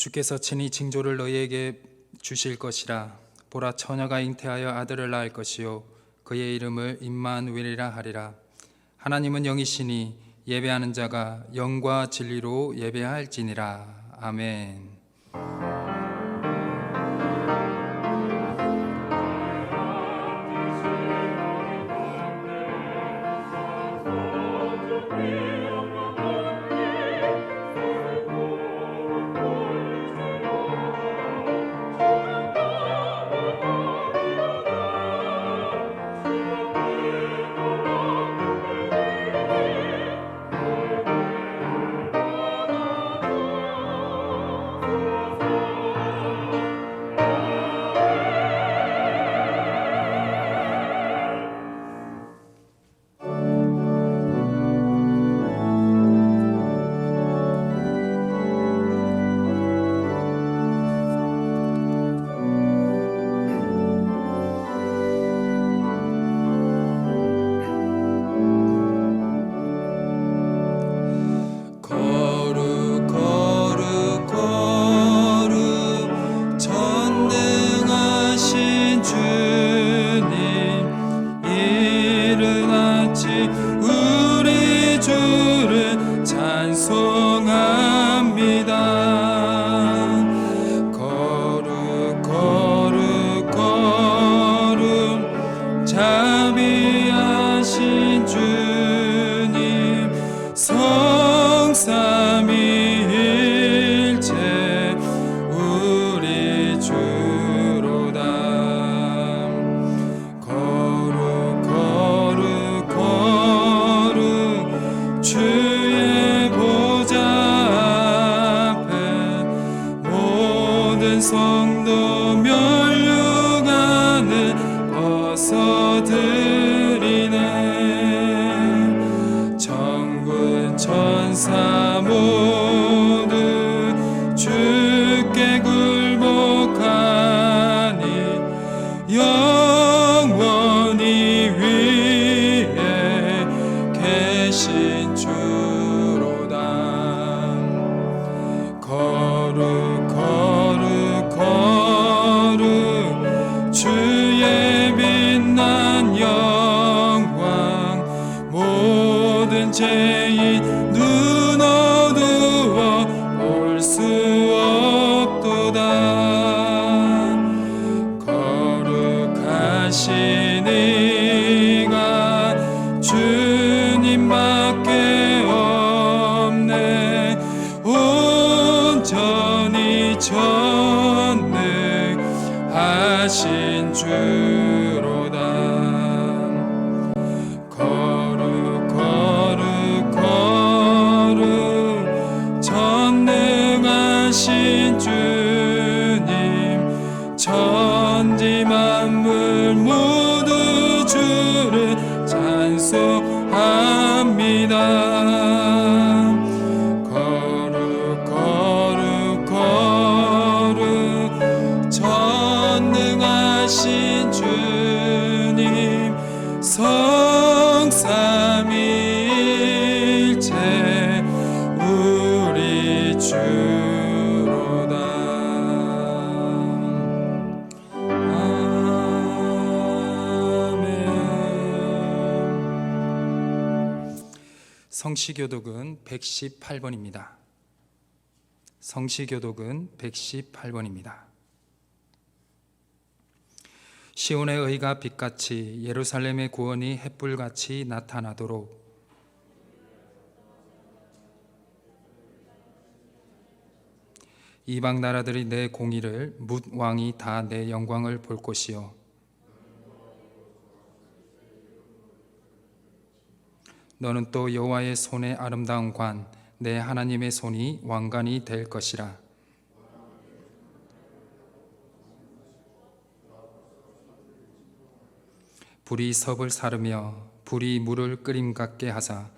주께서 친히 징조를 너희에게 주실 것이라. 보라, 처녀가 잉태하여 아들을 낳을 것이요 그의 이름을 임마누엘이라 하리라. 하나님은 영이시니 예배하는 자가 영과 진리로 예배할지니라. 아멘. 자비하신 주님, 성삼위일체 우리 주로다. 거룩 주의 보좌 앞에 모든 성도 면류관을 벗어드리네. 천군 천사 모두 주께 굴복하니 영원히 위에 계신 주로다. 거룩 주의 빛난 영광, 모든 죄인 눈 어두워 볼 수 없도다. 거룩하신 이가 주님밖에 없네. 온전히 전능하신 주로다. 거룩 전능하신 주님, 천지 만물 모두 주를 찬송합니다. 거룩 전능하신 주님, 성삼위일체 우리 주로다. 아멘. 성시교독은 118번입니다. 성시교독은 118번입니다. 시온의 의가 빛같이 예루살렘의 구원이 햇불같이 나타나도록 이방 나라들이 내 공의를, 뭇 왕이 다 내 영광을 볼 것이요 너는 또 여호와의 손의 아름다운 관, 내 하나님의 손이 왕관이 될 것이라. 불이 섭을 사르며 불이 물을 끓임 같게 하사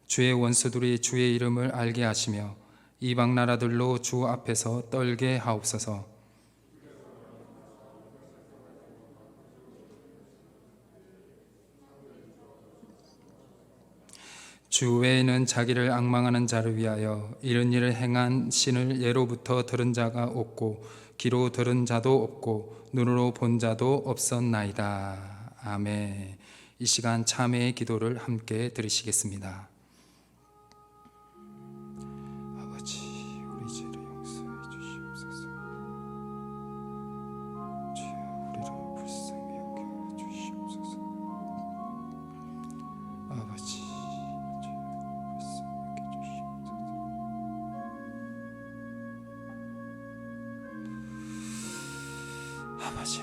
주의 원수들이 주의 이름을 알게 하시며 이방 나라들로 주 앞에서 떨게 하옵소서. 주 외에는 자기를 앙망하는 자를 위하여 이런 일을 행한 신을 예로부터 들은 자가 없고 귀로 들은 자도 없고 눈으로 본 자도 없었나이다. 아멘. 이 시간 참회의 기도를 함께 드리시겠습니다. 아버지, 우리 죄를 용서해 주시옵소서. 주여, 우리를 불쌍히 여겨 주시옵소서. 아버지, 주여, 불쌍히 여겨 주시옵소서. 아버지,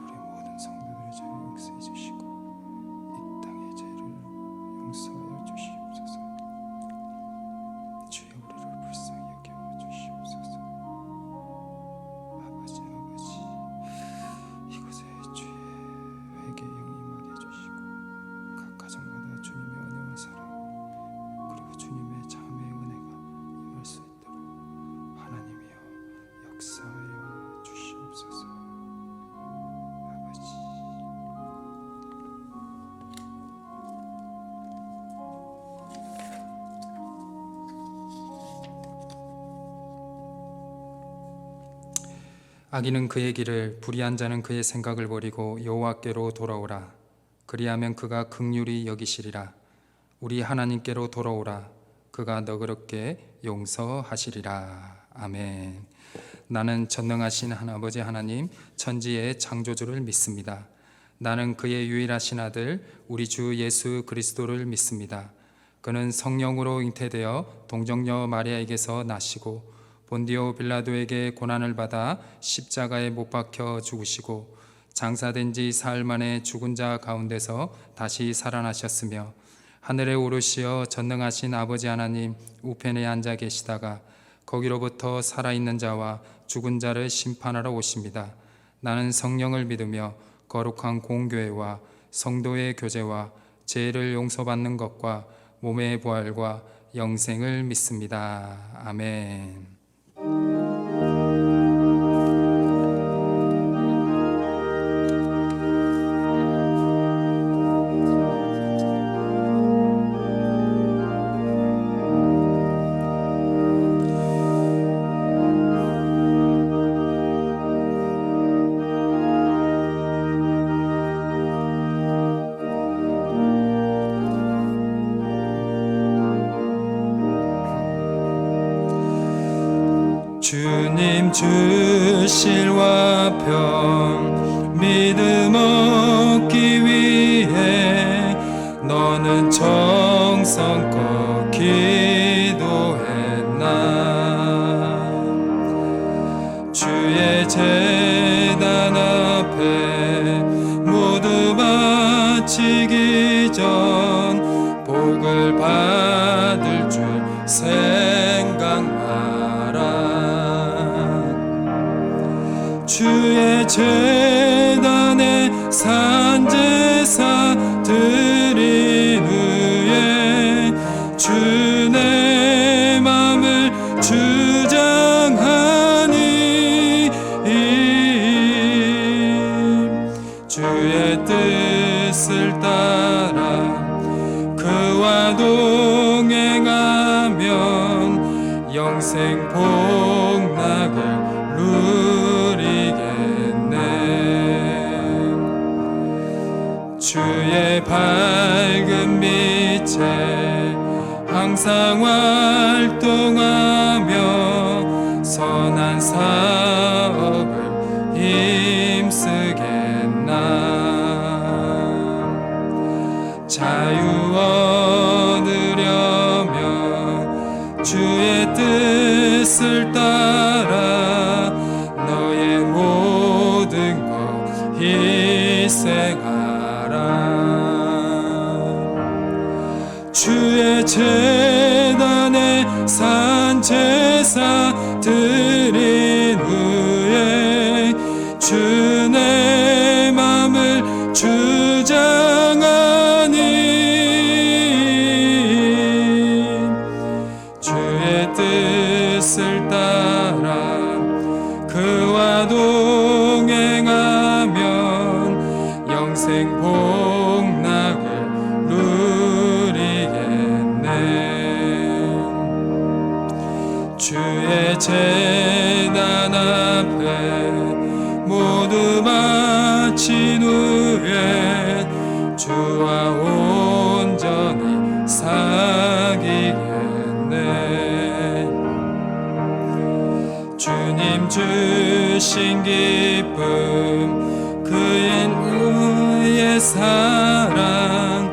우리 모든 성도들의 죄를 용서해 주시고 이 땅의 죄를 용서하여 주시옵소서. 주여, 우리를 불쌍히 여겨 주시옵소서. 아버지, 이곳에 주의 회개 영임하게 해주시고 각 가정마다 주님의 은혜와 사랑 그리고 주님의 자매의 은혜가 임할 수 있도록 하나님이여 역사하여 주시옵소서. 아버지, 악인은 그의 길을, 불의한 자는 그의 생각을 버리고 여호와께로 돌아오라. 그리하면 그가 긍휼히 여기시리라. 우리 하나님께로 돌아오라. 그가 너그럽게 용서하시리라. 아멘. 나는 전능하신 아버지 하나님, 천지의 창조주를 믿습니다. 나는 그의 유일하신 아들 우리 주 예수 그리스도를 믿습니다. 그는 성령으로 잉태되어 동정녀 마리아에게서 나시고 본디오 빌라도에게 고난을 받아 십자가에 못 박혀 죽으시고 장사된 지 사흘 만에 죽은 자 가운데서 다시 살아나셨으며 하늘에 오르시어 전능하신 아버지 하나님 우편에 앉아 계시다가 거기로부터 살아있는 자와 죽은 자를 심판하러 오십니다. 나는 성령을 믿으며 거룩한 공교회와 성도의 교제와 죄를 용서받는 것과 몸의 부활과 영생을 믿습니다. 아멘. 주님 주실 화평 믿음 얻기 위해 너는 정성껏 기도했나. 주의 제단 앞에 모두 바치기 전 복을 받을 줄 생각하라. 주의 제단에 산제사 드린 후에 주 내 맘을 주장하니 주의 뜻을 따라 그와 동행하면 영생 복락을 누리겠네. 주의 밝은 빛에 항상 활동하며 선한 사업을 힘쓰겠나. 자유 얻으려면 주의 뜻을 따라 너의 모든 것 희생하라. 주의 제단에 산제사 드린 후에 주 내 맘을 주장하니 주의 뜻을 따라 그와 동행하면 영생 복락을 누리게 주의 제단 앞에 모두 바친 후에 주와 온전히 사귀겠네. 주님 주신 기쁨 그의 사랑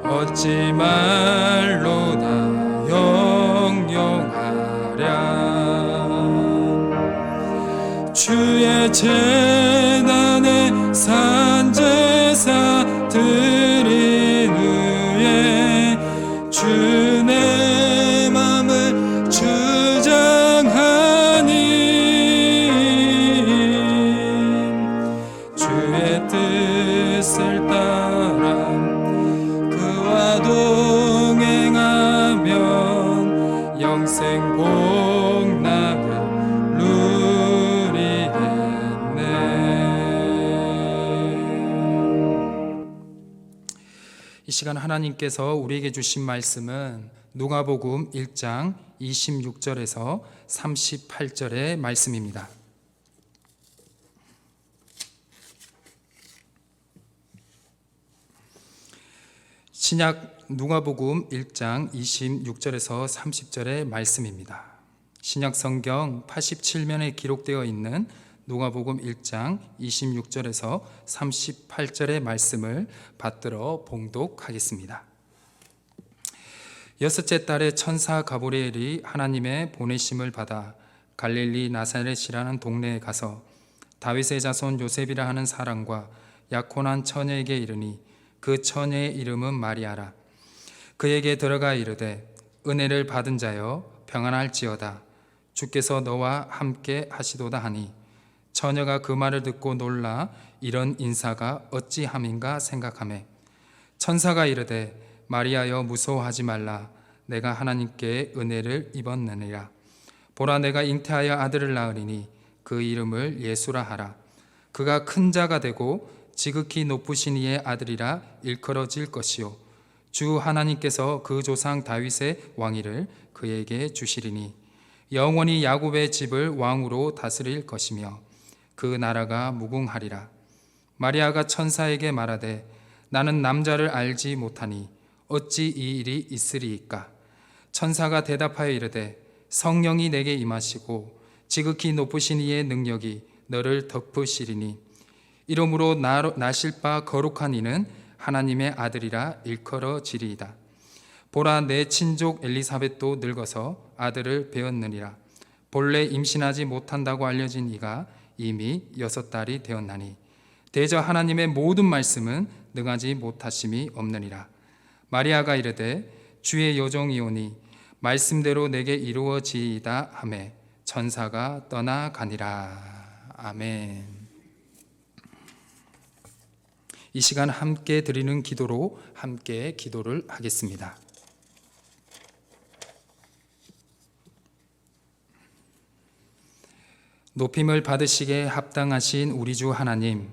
어찌 말로 다 영영하랴. 주의 제단에 산제사 드린 후에 주 내 맘을 주장하니 주의 뜻을 따라 그와 동행하면 영생 복락을 누리겠네. 이 시간 하나님께서 우리에게 주신 말씀은 누가복음 1장 26절에서 38절의 말씀입니다. 신약 누가복음 1장 26절에서 30절의 말씀입니다. 신약 성경 87면에 기록되어 있는 누가복음 1장 26절에서 38절의 말씀을 받들어 봉독하겠습니다. 여섯째 달에 천사 가브리엘이 하나님의 보내심을 받아 갈릴리 나사렛이라는 동네에 가서 다윗의 자손 요셉이라 하는 사람과 약혼한 처녀에게 이르니 그 처녀의 이름은 마리아라. 그에게 들어가 이르되 은혜를 받은 자여 평안할지어다. 주께서 너와 함께 하시도다 하니 처녀가 그 말을 듣고 놀라 이런 인사가 어찌함인가 생각하매 천사가 이르되 마리아여 무서워하지 말라. 내가 하나님께 은혜를 입었느니라. 보라 내가 잉태하여 아들을 낳으리니 그 이름을 예수라 하라. 그가 큰 자가 되고 지극히 높으신 이의 아들이라 일컬어질 것이요 주 하나님께서 그 조상 다윗의 왕위를 그에게 주시리니 영원히 야곱의 집을 왕으로 다스릴 것이며 그 나라가 무궁하리라. 마리아가 천사에게 말하되 나는 남자를 알지 못하니 어찌 이 일이 있으리이까. 천사가 대답하여 이르되 성령이 내게 임하시고 지극히 높으신 이의 능력이 너를 덮으시리니 이러므로 나실 바 거룩한 이는 하나님의 아들이라 일컬어지리이다. 보라 내 친족 엘리사벳도 늙어서 아들을 배었느니라. 본래 임신하지 못한다고 알려진 이가 이미 6달이 되었나니 대저 하나님의 모든 말씀은 능하지 못하심이 없느니라. 마리아가 이르되 주의 여종이오니 말씀대로 내게 이루어지이다 하매 천사가 떠나가니라. 아멘. 이 시간 함께 드리는 기도로 함께 기도를 하겠습니다. 높임을 받으시기에 합당하신 우리 주 하나님,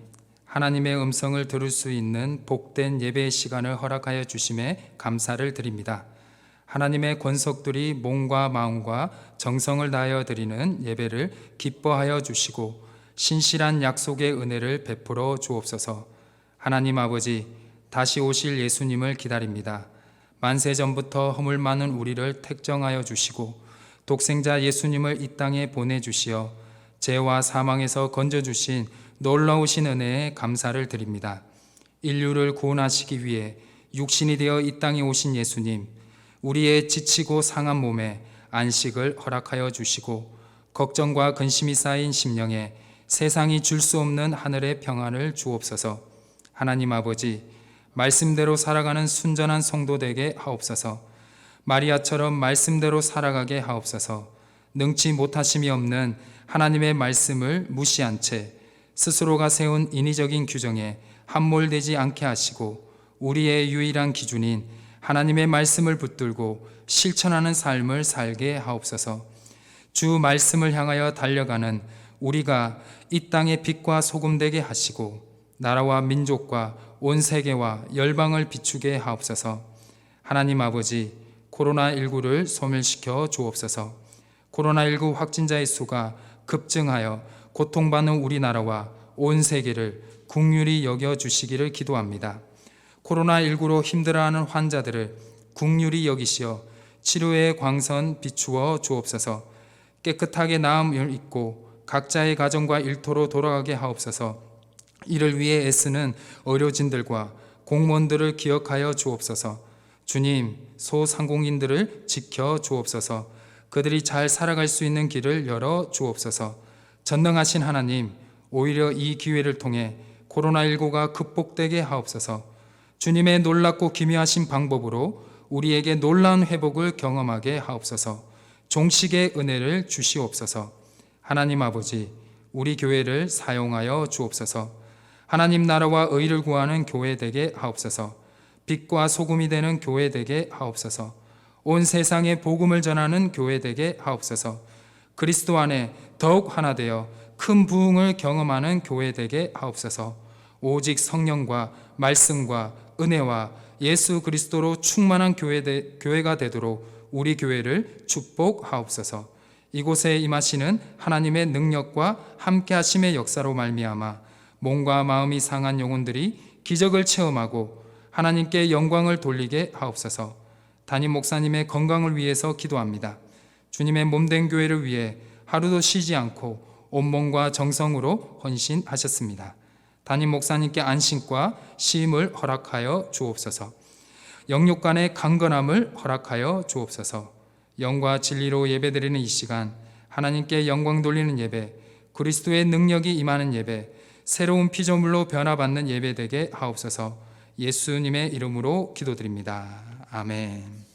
하나님의 음성을 들을 수 있는 복된 예배의 시간을 허락하여 주심에 감사를 드립니다. 하나님의 권속들이 몸과 마음과 정성을 다하여 드리는 예배를 기뻐하여 주시고 신실한 약속의 은혜를 베풀어 주옵소서. 하나님 아버지, 다시 오실 예수님을 기다립니다. 만세 전부터 허물 많은 우리를 택정하여 주시고 독생자 예수님을 이 땅에 보내주시어 죄와 사망에서 건져주신 놀라우신 은혜에 감사를 드립니다. 인류를 구원하시기 위해 육신이 되어 이 땅에 오신 예수님, 우리의 지치고 상한 몸에 안식을 허락하여 주시고 걱정과 근심이 쌓인 심령에 세상이 줄 수 없는 하늘의 평안을 주옵소서. 하나님 아버지, 말씀대로 살아가는 순전한 성도 되게 하옵소서. 마리아처럼 말씀대로 살아가게 하옵소서. 능치 못하심이 없는 하나님의 말씀을 무시한 채 스스로가 세운 인위적인 규정에 함몰되지 않게 하시고 우리의 유일한 기준인 하나님의 말씀을 붙들고 실천하는 삶을 살게 하옵소서. 주 말씀을 향하여 달려가는 우리가 이 땅의 빛과 소금 되게 하시고 나라와 민족과 온 세계와 열방을 비추게 하옵소서. 하나님 아버지, 코로나19를 소멸시켜 주옵소서. 코로나19 확진자의 수가 급증하여 고통받는 우리나라와 온 세계를 긍휼히 여겨주시기를 기도합니다. 코로나19로 힘들어하는 환자들을 긍휼히 여기시어 치료의 광선 비추어 주옵소서. 깨끗하게 나음을 입고 각자의 가정과 일터로 돌아가게 하옵소서. 이를 위해 애쓰는 의료진들과 공무원들을 기억하여 주옵소서. 주님, 소상공인들을 지켜 주옵소서. 그들이 잘 살아갈 수 있는 길을 열어 주옵소서. 전능하신 하나님, 오히려 이 기회를 통해 코로나19가 극복되게 하옵소서. 주님의 놀랍고 기묘하신 방법으로 우리에게 놀라운 회복을 경험하게 하옵소서. 종식의 은혜를 주시옵소서. 하나님 아버지, 우리 교회를 사용하여 주옵소서. 하나님 나라와 의를 구하는 교회 되게 하옵소서. 빛과 소금이 되는 교회 되게 하옵소서. 온 세상에 복음을 전하는 교회 되게 하옵소서. 그리스도 안에 더욱 하나 되어 큰 부흥을 경험하는 교회 되게 하옵소서. 오직 성령과 말씀과 은혜와 예수 그리스도로 충만한 교회가 되도록 우리 교회를 축복하옵소서. 이곳에 임하시는 하나님의 능력과 함께하심의 역사로 말미암아 몸과 마음이 상한 영혼들이 기적을 체험하고 하나님께 영광을 돌리게 하옵소서. 담임 목사님의 건강을 위해서 기도합니다. 주님의 몸된 교회를 위해 하루도 쉬지 않고 온몸과 정성으로 헌신하셨습니다. 담임 목사님께 안식과 쉼을 허락하여 주옵소서. 영육간의 강건함을 허락하여 주옵소서. 영과 진리로 예배드리는 이 시간, 하나님께 영광 돌리는 예배, 그리스도의 능력이 임하는 예배, 새로운 피조물로 변화받는 예배 되게 하옵소서. 예수님의 이름으로 기도드립니다. 아멘.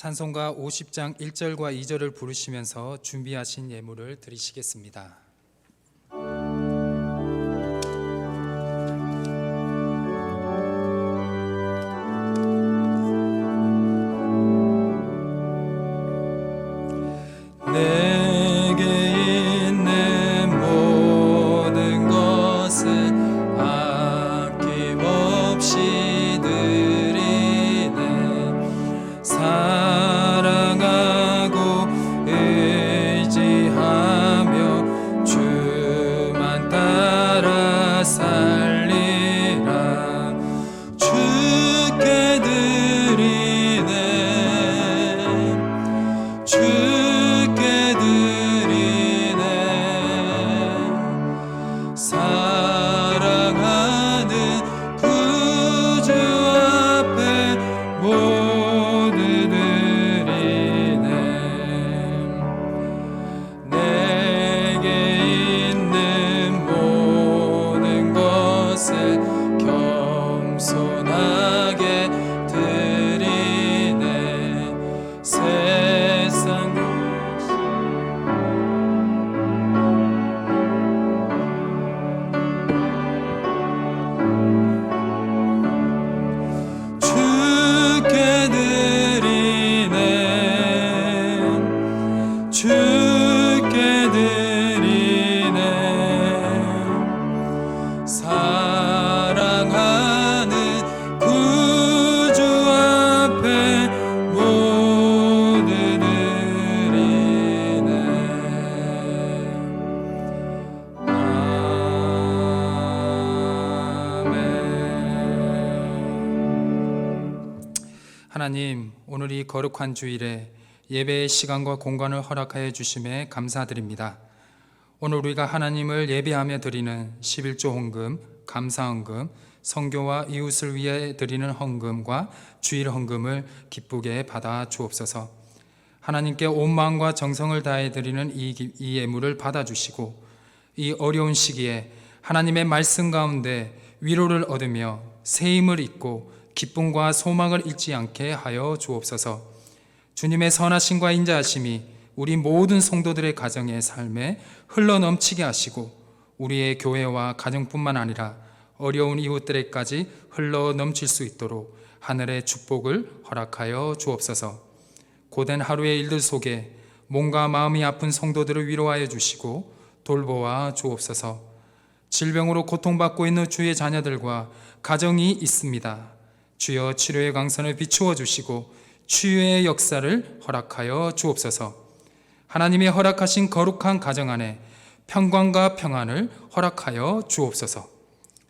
찬송가 50장 1절과 2절을 부르시면서 준비하신 예물을 드리시겠습니다. 내게 있는 모든 것을 아낌없이 드리네. 사랑하고 의지하며 주만 따라 살리라. 주께 드리네. 주께 드리네. 사랑하는 구주 앞에 모두 드리네. 내게 있는 모든 것을 겸손하게 드리네. 세상 주께 드리네. 주께 드리네. 사랑하는 구주 앞에 모두 드리네. 아멘. 하나님, 오늘 이 거룩한 주일에 예배의 시간과 공간을 허락하여 주심에 감사드립니다. 오늘 우리가 하나님을 예배하며 드리는 11조 헌금, 감사 헌금, 선교와 이웃을 위해 드리는 헌금과 주일 헌금을 기쁘게 받아 주옵소서. 하나님께 온 마음과 정성을 다해 드리는 이 예물을 받아주시고 이 어려운 시기에 하나님의 말씀 가운데 위로를 얻으며 새 힘을 잊고 기쁨과 소망을 잃지 않게 하여 주옵소서. 주님의 선하심과 인자하심이 우리 모든 성도들의 가정의 삶에 흘러넘치게 하시고 우리의 교회와 가정뿐만 아니라 어려운 이웃들에까지 흘러넘칠 수 있도록 하늘의 축복을 허락하여 주옵소서. 고된 하루의 일들 속에 몸과 마음이 아픈 성도들을 위로하여 주시고 돌보아 주옵소서. 질병으로 고통받고 있는 주의 자녀들과 가정이 있습니다. 주여 치료의 강선을 비추어 주시고 치유의 역사를 허락하여 주옵소서. 하나님의 허락하신 거룩한 가정 안에 평강과 평안을 허락하여 주옵소서.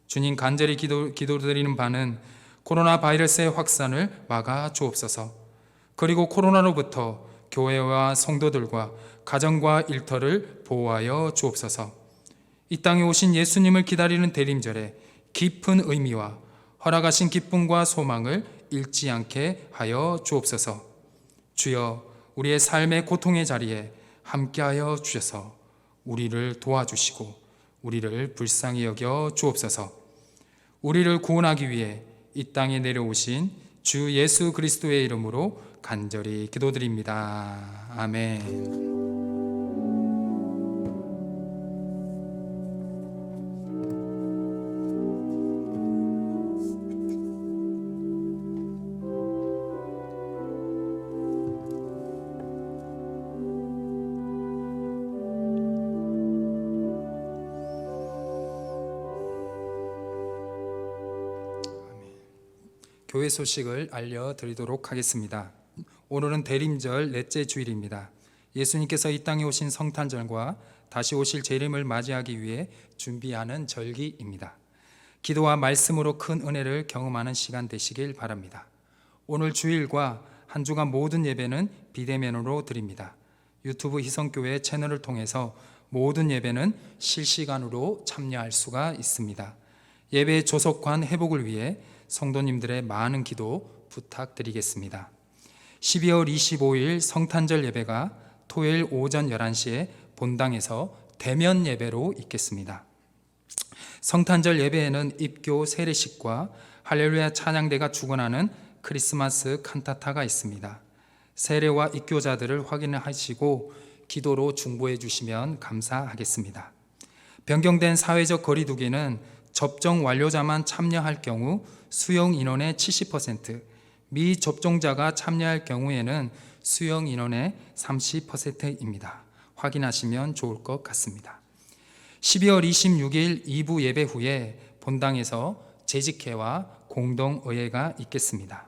주님, 간절히 기도드리는 바는 코로나 바이러스의 확산을 막아 주옵소서. 그리고 코로나로부터 교회와 성도들과 가정과 일터를 보호하여 주옵소서. 이 땅에 오신 예수님을 기다리는 대림절에 깊은 의미와 허락하신 기쁨과 소망을 잃지 않게 하여 주옵소서. 주여, 우리의 삶의 고통의 자리에 함께하여 주셔서 우리를 도와주시고 우리를 불쌍히 여겨 주옵소서. 우리를 구원하기 위해 이 땅에 내려오신 주 예수 그리스도의 이름으로 간절히 기도드립니다. 아멘. 교회 소식을 알려드리도록 하겠습니다. 오늘은 대림절 넷째 주일입니다. 예수님께서 이 땅에 오신 성탄절과 다시 오실 재림을 맞이하기 위해 준비하는 절기입니다. 기도와 말씀으로 큰 은혜를 경험하는 시간 되시길 바랍니다. 오늘 주일과 한 주간 모든 예배는 비대면으로 드립니다. 유튜브 희성교회 채널을 통해서 모든 예배는 실시간으로 참여할 수가 있습니다. 예배의 조속한 회복을 위해 성도님들의 많은 기도 부탁드리겠습니다. 12월 25일 성탄절 예배가 토요일 오전 11시에 본당에서 대면 예배로 있겠습니다. 성탄절 예배에는 입교 세례식과 할렐루야 찬양대가 주관하는 크리스마스 칸타타가 있습니다. 세례와 입교자들을 확인하시고 기도로 중보해 주시면 감사하겠습니다. 변경된 사회적 거리두기는 접종 완료자만 참여할 경우 수용 인원의 70%, 미접종자가 참여할 경우에는 수용 인원의 30%입니다. 확인하시면 좋을 것 같습니다. 12월 26일 2부 예배 후에 본당에서 재직회와 공동의회가 있겠습니다.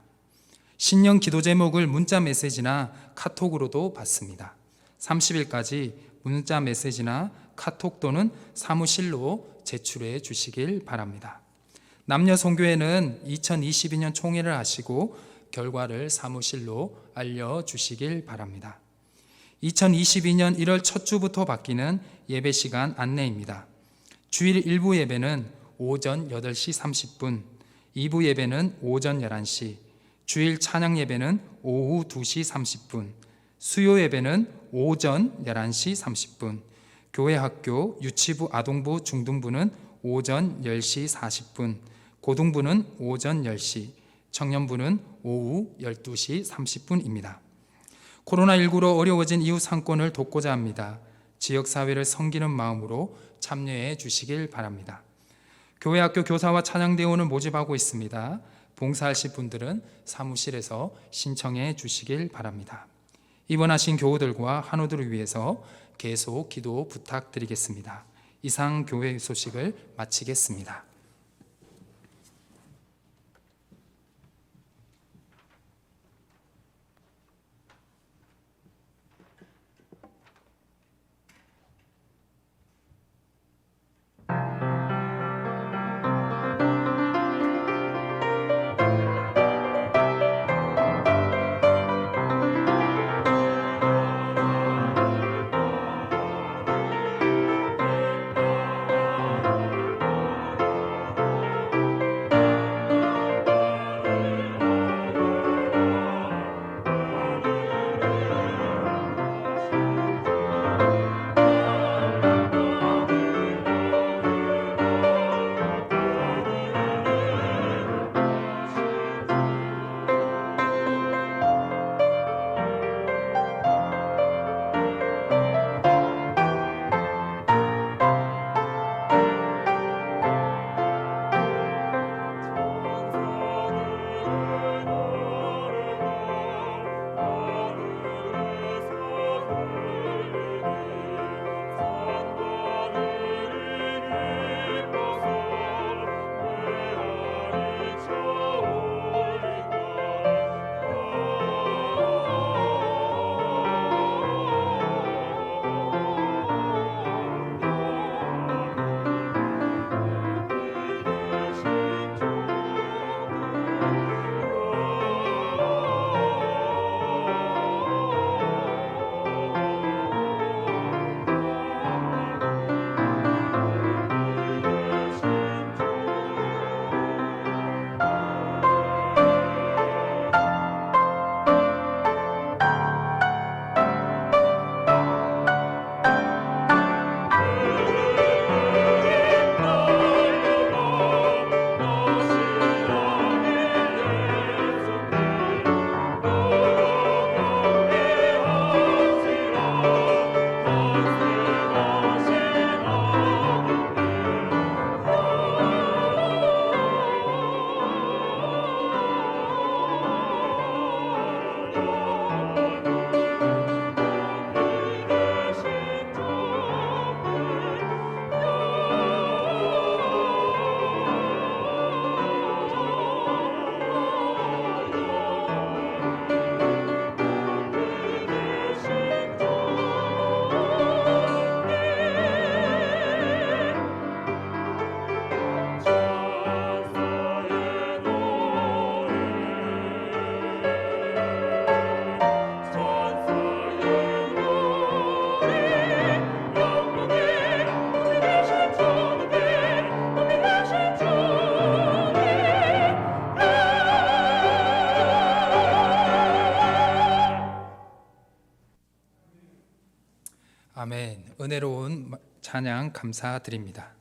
신년 기도 제목을 문자 메시지나 카톡으로도 받습니다. 30일까지 문자 메시지나 카톡 또는 사무실로 제출해 주시길 바랍니다. 남녀 선교회는 2022년 총회를 하시고 결과를 사무실로 알려주시길 바랍니다. 2022년 1월 첫 주부터 바뀌는 예배 시간 안내입니다. 주일 1부 예배는 오전 8시 30분, 2부 예배는 오전 11시, 주일 찬양 예배는 오후 2시 30분, 수요 예배는 오전 11시 30분, 교회 학교, 유치부, 아동부, 중등부는 오전 10시 40분, 고등부는 오전 10시, 청년부는 오후 12시 30분입니다. 코로나19로 어려워진 이웃 상권을 돕고자 합니다. 지역사회를 섬기는 마음으로 참여해 주시길 바랍니다. 교회 학교 교사와 찬양대원을 모집하고 있습니다. 봉사하실 분들은 사무실에서 신청해 주시길 바랍니다. 입원하신 교우들과 한우들을 위해서 계속 기도 부탁드리겠습니다. 이상 교회 소식을 마치겠습니다. 아멘. 은혜로운 찬양 감사드립니다.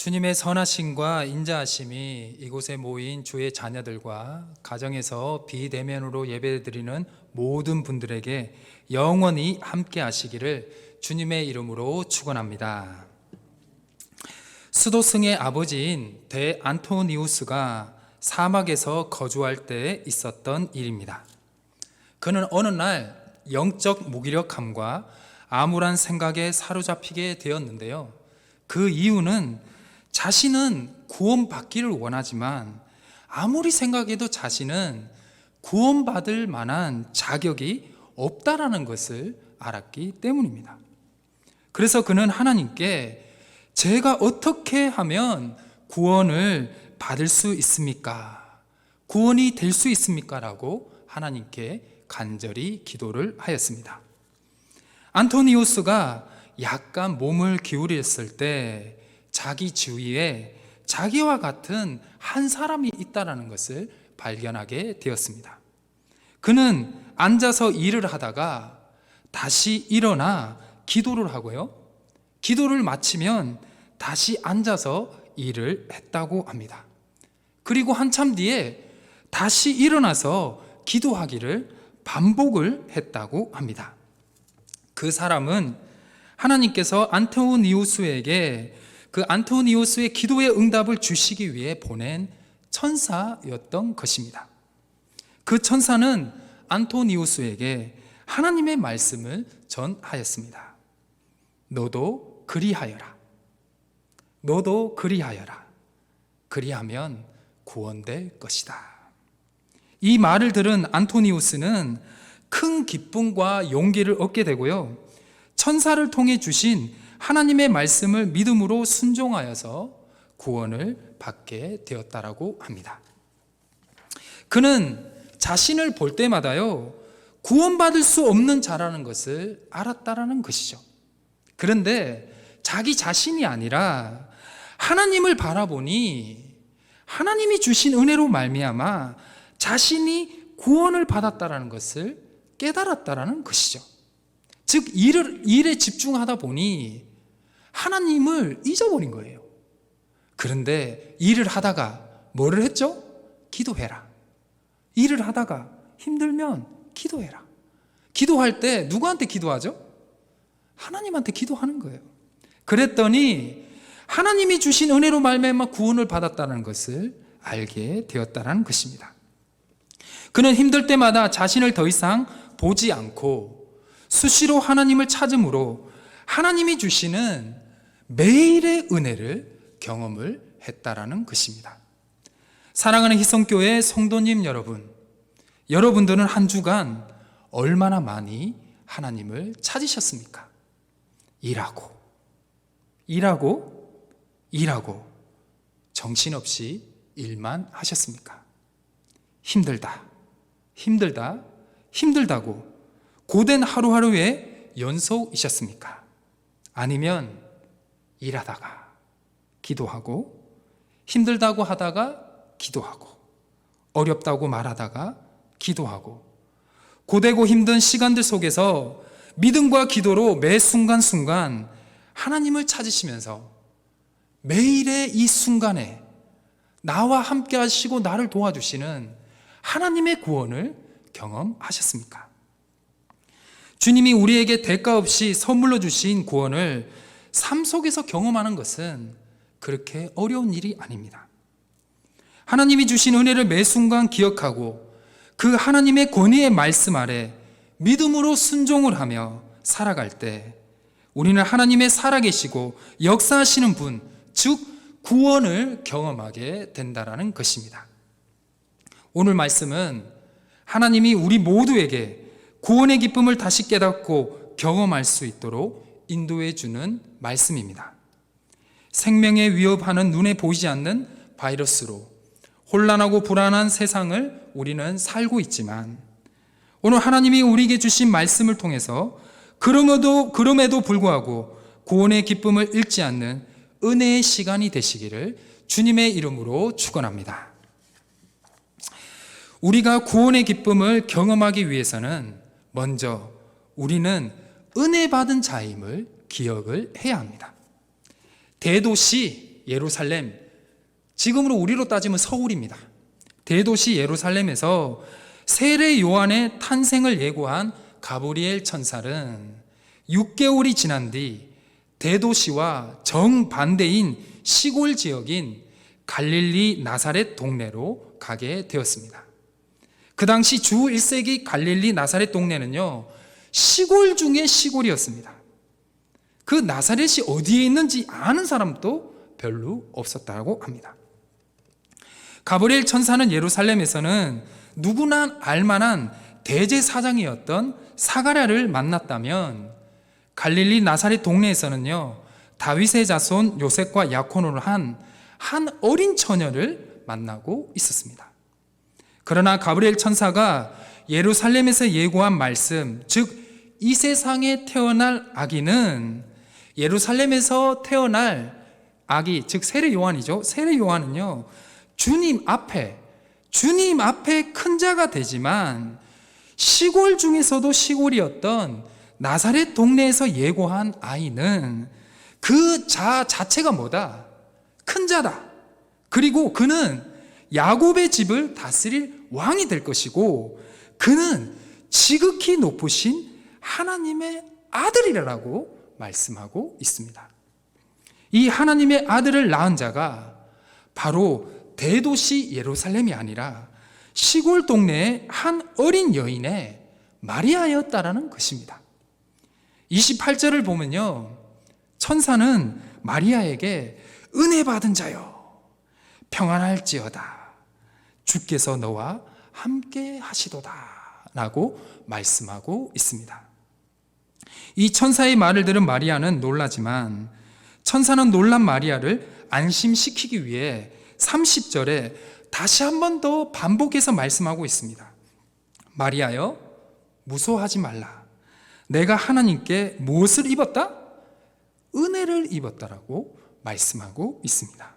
주님의 선하심과 인자하심이 이곳에 모인 주의 자녀들과 가정에서 비대면으로 예배드리는 모든 분들에게 영원히 함께 하시기를 주님의 이름으로 축원합니다. 수도승의 아버지인 대안토니우스가 사막에서 거주할 때 있었던 일입니다. 그는 어느 날 영적 무기력함과 암울한 생각에 사로잡히게 되었는데요. 그 이유는 자신은 구원받기를 원하지만 아무리 생각해도 자신은 구원받을 만한 자격이 없다라는 것을 알았기 때문입니다. 그래서 그는 하나님께 제가 어떻게 하면 구원을 받을 수 있습니까? 구원이 될 수 있습니까? 라고 하나님께 간절히 기도를 하였습니다. 안토니우스가 약간 몸을 기울였을 때 자기 주위에 자기와 같은 한 사람이 있다는 것을 발견하게 되었습니다. 그는 앉아서 일을 하다가 다시 일어나 기도를 하고요. 기도를 마치면 다시 앉아서 일을 했다고 합니다. 그리고 한참 뒤에 다시 일어나서 기도하기를 반복을 했다고 합니다. 그 사람은 하나님께서 안토니우스에게 그 안토니우스의 기도의 응답을 주시기 위해 보낸 천사였던 것입니다. 그 천사는 안토니우스에게 하나님의 말씀을 전하였습니다. 너도 그리하여라. 너도 그리하여라. 그리하면 구원될 것이다. 이 말을 들은 안토니우스는 큰 기쁨과 용기를 얻게 되고요. 천사를 통해 주신 하나님의 말씀을 믿음으로 순종하여서 구원을 받게 되었다라고 합니다. 그는 자신을 볼 때마다요, 구원받을 수 없는 자라는 것을 알았다라는 것이죠. 그런데 자기 자신이 아니라 하나님을 바라보니 하나님이 주신 은혜로 말미암아 자신이 구원을 받았다라는 것을 깨달았다라는 것이죠. 즉 일에 집중하다 보니 하나님을 잊어버린 거예요. 그런데 일을 하다가 뭐를 했죠? 기도해라. 일을 하다가 힘들면 기도해라. 기도할 때 누구한테 기도하죠? 하나님한테 기도하는 거예요. 그랬더니 하나님이 주신 은혜로 말미암아 구원을 받았다는 것을 알게 되었다는 것입니다. 그는 힘들 때마다 자신을 더 이상 보지 않고 수시로 하나님을 찾음으로 하나님이 주시는 매일의 은혜를 경험을 했다라는 것입니다. 사랑하는 희성교회 성도님 여러분, 여러분들은 한 주간 얼마나 많이 하나님을 찾으셨습니까? 일하고 정신없이 일만 하셨습니까? 힘들다고 고된 하루하루의 연속이셨습니까? 아니면 일하다가 기도하고 힘들다고 하다가 기도하고 어렵다고 말하다가 기도하고 고되고 힘든 시간들 속에서 믿음과 기도로 매 순간순간 하나님을 찾으시면서 매일의 이 순간에 나와 함께 하시고 나를 도와주시는 하나님의 구원을 경험하셨습니까? 주님이 우리에게 대가 없이 선물로 주신 구원을 삶 속에서 경험하는 것은 그렇게 어려운 일이 아닙니다. 하나님이 주신 은혜를 매 순간 기억하고 그 하나님의 권위의 말씀 아래 믿음으로 순종을 하며 살아갈 때 우리는 하나님의 살아계시고 역사하시는 분, 즉 구원을 경험하게 된다라는 것입니다. 오늘 말씀은 하나님이 우리 모두에게 구원의 기쁨을 다시 깨닫고 경험할 수 있도록 인도해 주는 말씀입니다. 생명에 위협하는 눈에 보이지 않는 바이러스로 혼란하고 불안한 세상을 우리는 살고 있지만 오늘 하나님이 우리에게 주신 말씀을 통해서 그럼에도 불구하고 구원의 기쁨을 잃지 않는 은혜의 시간이 되시기를 주님의 이름으로 축원합니다. 우리가 구원의 기쁨을 경험하기 위해서는 먼저 우리는 은혜 받은 자임을 기억을 해야 합니다. 대도시 예루살렘, 지금으로 우리로 따지면 서울입니다. 대도시 예루살렘에서 세례 요한의 탄생을 예고한 가브리엘 천사는 6개월이 지난 뒤 대도시와 정반대인 시골 지역인 갈릴리 나사렛 동네로 가게 되었습니다. 그 당시 주 1세기 갈릴리 나사렛 동네는요, 시골 중에 시골이었습니다. 그 나사렛이 어디에 있는지 아는 사람도 별로 없었다고 합니다. 가브리엘 천사는 예루살렘에서는 누구나 알만한 대제사장이었던 사가랴를 만났다면, 갈릴리 나사렛 동네에서는요, 다윗의 자손 요셉과 야코노를 한 어린 처녀를 만나고 있었습니다. 그러나 가브리엘 천사가 예루살렘에서 예고한 말씀, 즉 이 세상에 태어날 아기는, 예루살렘에서 태어날 아기, 즉 세례 요한이죠. 세례 요한은요, 주님 앞에 큰 자가 되지만 시골 중에서도 시골이었던 나사렛 동네에서 예고한 아이는 그 자체가 뭐다? 큰 자다. 그리고 그는 야곱의 집을 다스릴 왕이 될 것이고, 그는 지극히 높으신 하나님의 아들이라고 말씀하고 있습니다. 이 하나님의 아들을 낳은 자가 바로 대도시 예루살렘이 아니라 시골 동네의 한 어린 여인의 마리아였다라는 것입니다. 28절을 보면요, 천사는 마리아에게 은혜 받은 자여 평안할지어다, 주께서 너와 함께 하시도다 라고 말씀하고 있습니다. 이 천사의 말을 들은 마리아는 놀라지만, 천사는 놀란 마리아를 안심시키기 위해 30절에 다시 한 번 더 반복해서 말씀하고 있습니다. 마리아여, 무서워하지 말라. 내가 하나님께 무엇을 입었다? 은혜를 입었다라고 말씀하고 있습니다.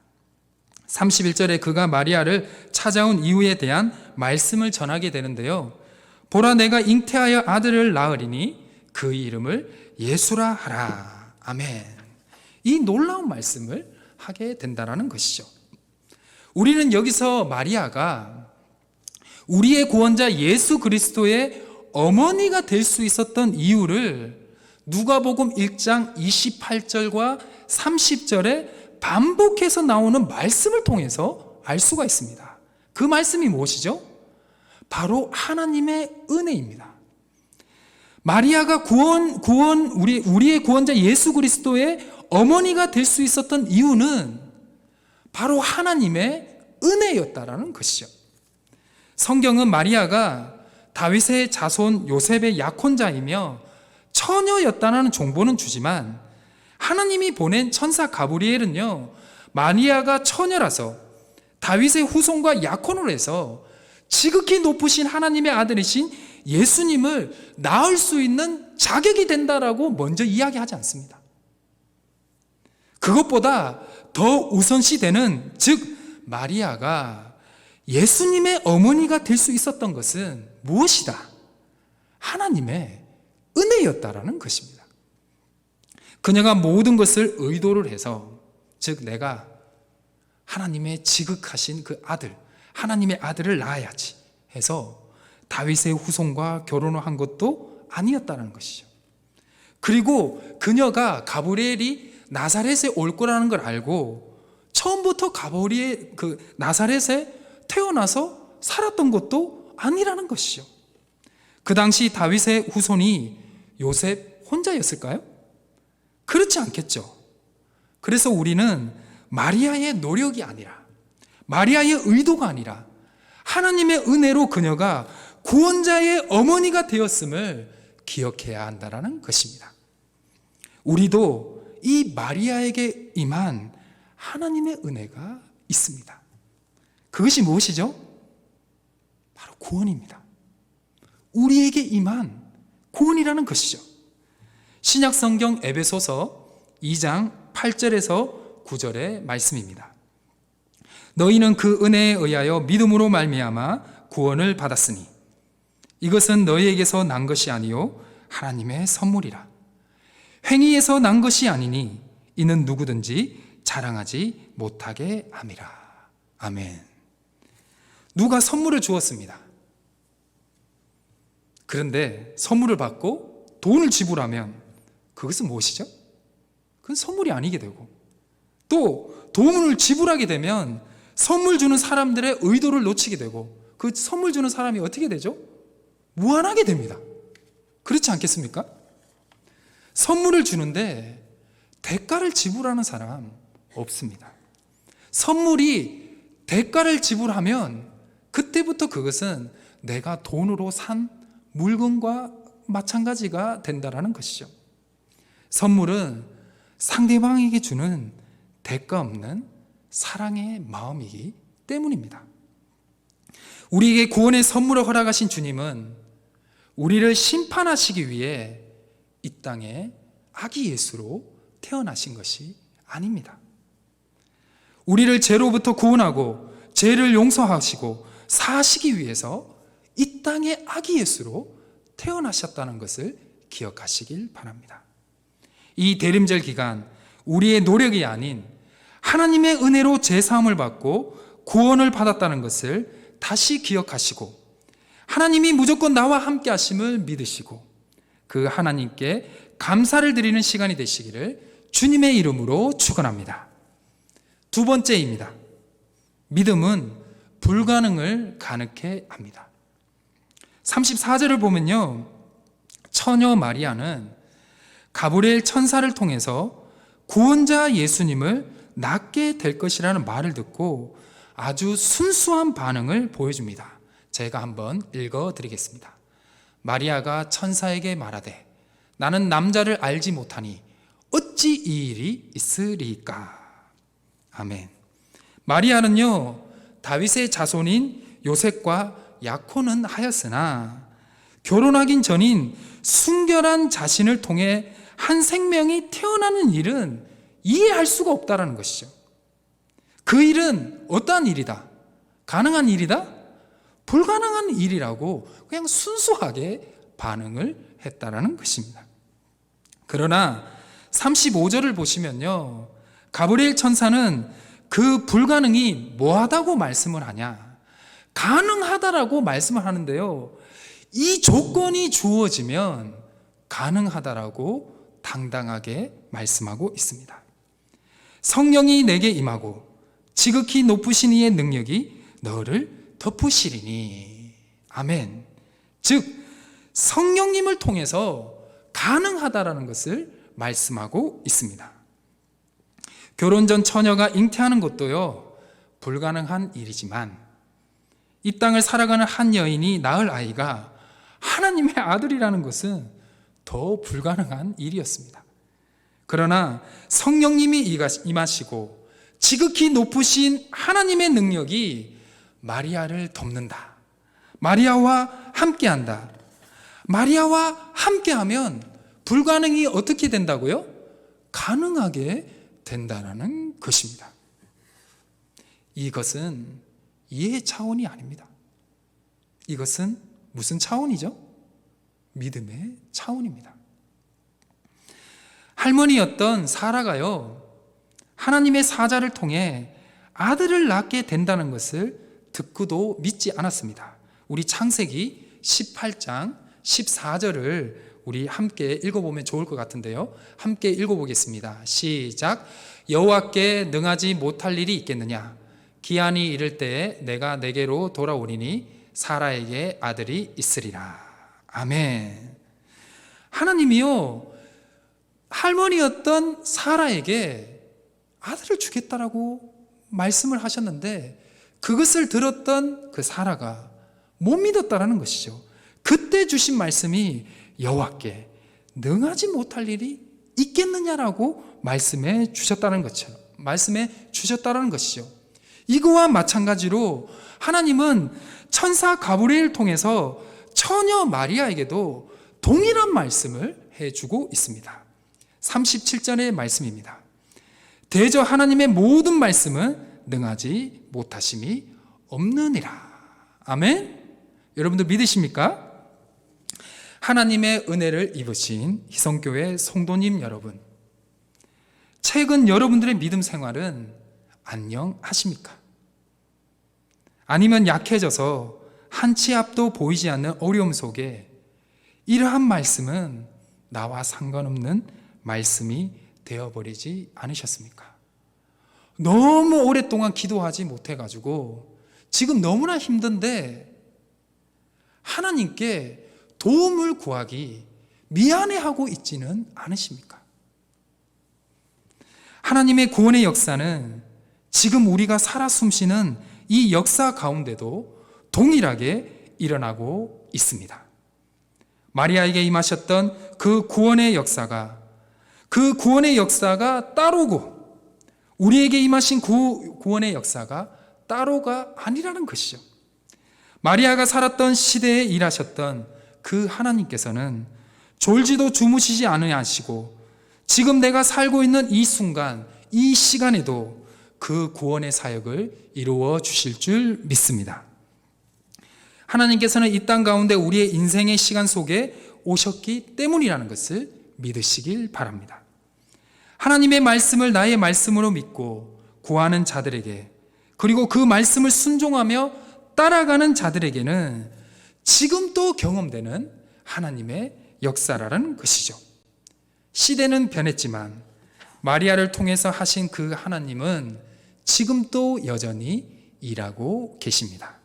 31절에 그가 마리아를 찾아온 이유에 대한 말씀을 전하게 되는데요. 보라, 내가 잉태하여 아들을 낳으리니 그 이름을 예수라 하라. 아멘. 이 놀라운 말씀을 하게 된다라는 것이죠. 우리는 여기서 마리아가 우리의 구원자 예수 그리스도의 어머니가 될 수 있었던 이유를 누가복음 1장 28절과 30절에 반복해서 나오는 말씀을 통해서 알 수가 있습니다. 그 말씀이 무엇이죠? 바로 하나님의 은혜입니다. 마리아가 우리의 구원자 예수 그리스도의 어머니가 될 수 있었던 이유는 바로 하나님의 은혜였다라는 것이죠. 성경은 마리아가 다윗의 자손 요셉의 약혼자이며 처녀였다는 정보는 주지만, 하나님이 보낸 천사 가브리엘은요, 마리아가 처녀라서 다윗의 후손과 약혼을 해서 지극히 높으신 하나님의 아들이신 예수님을 낳을 수 있는 자격이 된다라고 먼저 이야기하지 않습니다. 그것보다 더 우선시되는, 즉 마리아가 예수님의 어머니가 될 수 있었던 것은 무엇이다? 하나님의 은혜였다라는 것입니다. 그녀가 모든 것을 의도를 해서, 즉 내가 하나님의 지극하신 그 아들, 하나님의 아들을 낳아야지 해서 다윗의 후손과 결혼을 한 것도 아니었다는 것이죠. 그리고 그녀가 가브리엘이 나사렛에 올 거라는 걸 알고 처음부터 가브리엘 나사렛에 태어나서 살았던 것도 아니라는 것이죠. 그 당시 다윗의 후손이 요셉 혼자였을까요? 그렇지 않겠죠. 그래서 우리는 마리아의 노력이 아니라, 마리아의 의도가 아니라 하나님의 은혜로 그녀가 구원자의 어머니가 되었음을 기억해야 한다는 것입니다. 우리도 이 마리아에게 임한 하나님의 은혜가 있습니다. 그것이 무엇이죠? 바로 구원입니다. 우리에게 임한 구원이라는 것이죠. 신약성경 에베소서 2장 8절에서 9절의 말씀입니다. 너희는 그 은혜에 의하여 믿음으로 말미암아 구원을 받았으니 이것은 너희에게서 난 것이 아니요 하나님의 선물이라. 행위에서 난 것이 아니니 이는 누구든지 자랑하지 못하게 함이라. 아멘. 누가 선물을 주었습니다. 그런데 선물을 받고 돈을 지불하면 그것은 무엇이죠? 그건 선물이 아니게 되고, 또 돈을 지불하게 되면 선물 주는 사람들의 의도를 놓치게 되고, 그 선물 주는 사람이 어떻게 되죠? 무한하게 됩니다. 그렇지 않겠습니까? 선물을 주는데 대가를 지불하는 사람 없습니다. 선물이 대가를 지불하면 그때부터 그것은 내가 돈으로 산 물건과 마찬가지가 된다는 것이죠. 선물은 상대방에게 주는 대가 없는 사랑의 마음이기 때문입니다. 우리에게 구원의 선물을 허락하신 주님은 우리를 심판하시기 위해 이 땅에 아기 예수로 태어나신 것이 아닙니다. 우리를 죄로부터 구원하고 죄를 용서하시고 사하시기 위해서 이 땅에 아기 예수로 태어나셨다는 것을 기억하시길 바랍니다. 이 대림절 기간 우리의 노력이 아닌 하나님의 은혜로 제사함을 받고 구원을 받았다는 것을 다시 기억하시고, 하나님이 무조건 나와 함께 하심을 믿으시고 그 하나님께 감사를 드리는 시간이 되시기를 주님의 이름으로 축원합니다. 두 번째입니다. 믿음은 불가능을 가능케 합니다. 34절을 보면요, 처녀 마리아는 가브리엘 천사를 통해서 구원자 예수님을 낳게 될 것이라는 말을 듣고 아주 순수한 반응을 보여줍니다. 제가 한번 읽어드리겠습니다. 마리아가 천사에게 말하되 나는 남자를 알지 못하니 어찌 이 일이 있으리까. 아멘. 마리아는요, 다윗의 자손인 요셉과 약혼은 하였으나 결혼하긴 전인 순결한 자신을 통해 한 생명이 태어나는 일은 이해할 수가 없다는 것이죠. 그 일은 어떠한 일이다? 가능한 일이다? 불가능한 일이라고 그냥 순수하게 반응을 했다라는 것입니다. 그러나 35절을 보시면요, 가브리엘 천사는 그 불가능이 뭐하다고 말씀을 하냐? 가능하다라고 말씀을 하는데요, 이 조건이 주어지면 가능하다라고 당당하게 말씀하고 있습니다. 성령이 내게 임하고 지극히 높으신 이의 능력이 너를 덮으시리니. 아멘. 즉 성령님을 통해서 가능하다라는 것을 말씀하고 있습니다. 결혼 전 처녀가 잉태하는 것도요, 불가능한 일이지만 이 땅을 살아가는 한 여인이 낳을 아이가 하나님의 아들이라는 것은 더 불가능한 일이었습니다. 그러나 성령님이 임하시고 지극히 높으신 하나님의 능력이 마리아를 덮는다. 마리아와 함께한다. 마리아와 함께하면 불가능이 어떻게 된다고요? 가능하게 된다는 것입니다. 이것은 이해의 차원이 아닙니다. 이것은 무슨 차원이죠? 믿음의 차원입니다. 할머니였던 사라가요, 하나님의 사자를 통해 아들을 낳게 된다는 것을 듣고도 믿지 않았습니다. 우리 창세기 18장 14절을 우리 함께 읽어보면 좋을 것 같은데요, 함께 읽어보겠습니다. 시작. 여호와께 능하지 못할 일이 있겠느냐? 기한이 이를 때에 내가 내게로 돌아오리니 사라에게 아들이 있으리라. 아멘. 하나님이요, 할머니였던 사라에게 아들을 주겠다라고 말씀을 하셨는데 그것을 들었던 그 사라가 못 믿었다라는 것이죠. 그때 주신 말씀이 여호와께 능하지 못할 일이 있겠느냐라고 말씀해 주셨다는 것이죠. 이거와 마찬가지로 하나님은 천사 가브리엘을 통해서 처녀 마리아에게도 동일한 말씀을 해주고 있습니다. 37절의 말씀입니다. 대저 하나님의 모든 말씀은 능하지 못하심이 없느니라. 아멘. 여러분들 믿으십니까? 하나님의 은혜를 입으신 희성교회 성도님 여러분, 최근 여러분들의 믿음 생활은 안녕하십니까? 아니면 약해져서 한 치 앞도 보이지 않는 어려움 속에 이러한 말씀은 나와 상관없는 말씀이 되어버리지 않으셨습니까? 너무 오랫동안 기도하지 못해가지고 지금 너무나 힘든데 하나님께 도움을 구하기 미안해하고 있지는 않으십니까? 하나님의 구원의 역사는 지금 우리가 살아 숨쉬는 이 역사 가운데도 동일하게 일어나고 있습니다. 마리아에게 임하셨던 그 구원의 역사가 따로고 우리에게 임하신 구원의 역사가 따로가 아니라는 것이죠. 마리아가 살았던 시대에 일하셨던 그 하나님께서는 졸지도 주무시지 않으시고 지금 내가 살고 있는 이 순간, 이 시간에도 그 구원의 사역을 이루어 주실 줄 믿습니다. 하나님께서는 이 땅 가운데 우리의 인생의 시간 속에 오셨기 때문이라는 것을 믿으시길 바랍니다. 하나님의 말씀을 나의 말씀으로 믿고 구하는 자들에게, 그리고 그 말씀을 순종하며 따라가는 자들에게는 지금 또 경험되는 하나님의 역사라는 것이죠. 시대는 변했지만 마리아를 통해서 하신 그 하나님은 지금도 여전히 일하고 계십니다.